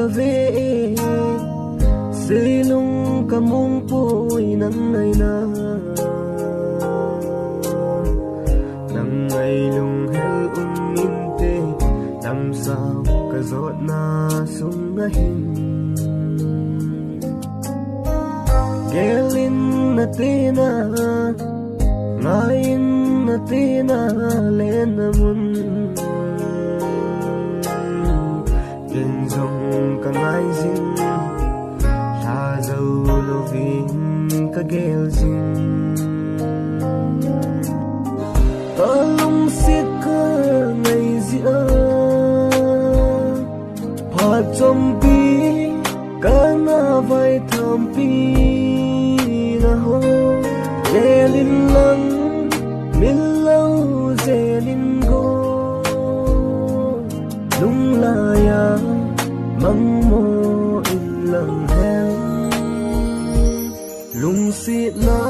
về xây lung cả mông bụi nắng ngày na nắng ngày lung hel in tê làm sao cả giọt na sung ngahin gelin na tina ngain na tina lên mun yên dòng cả ngày dinh là dâu lâu vinh cả ghel dinh ở lung xiết cơ ngày dĩa hòa trong pi cả na vai thầm pi na ho dê linh lăng min lâu dê linh go lung la ya mang mô in lăng heo lung xịt na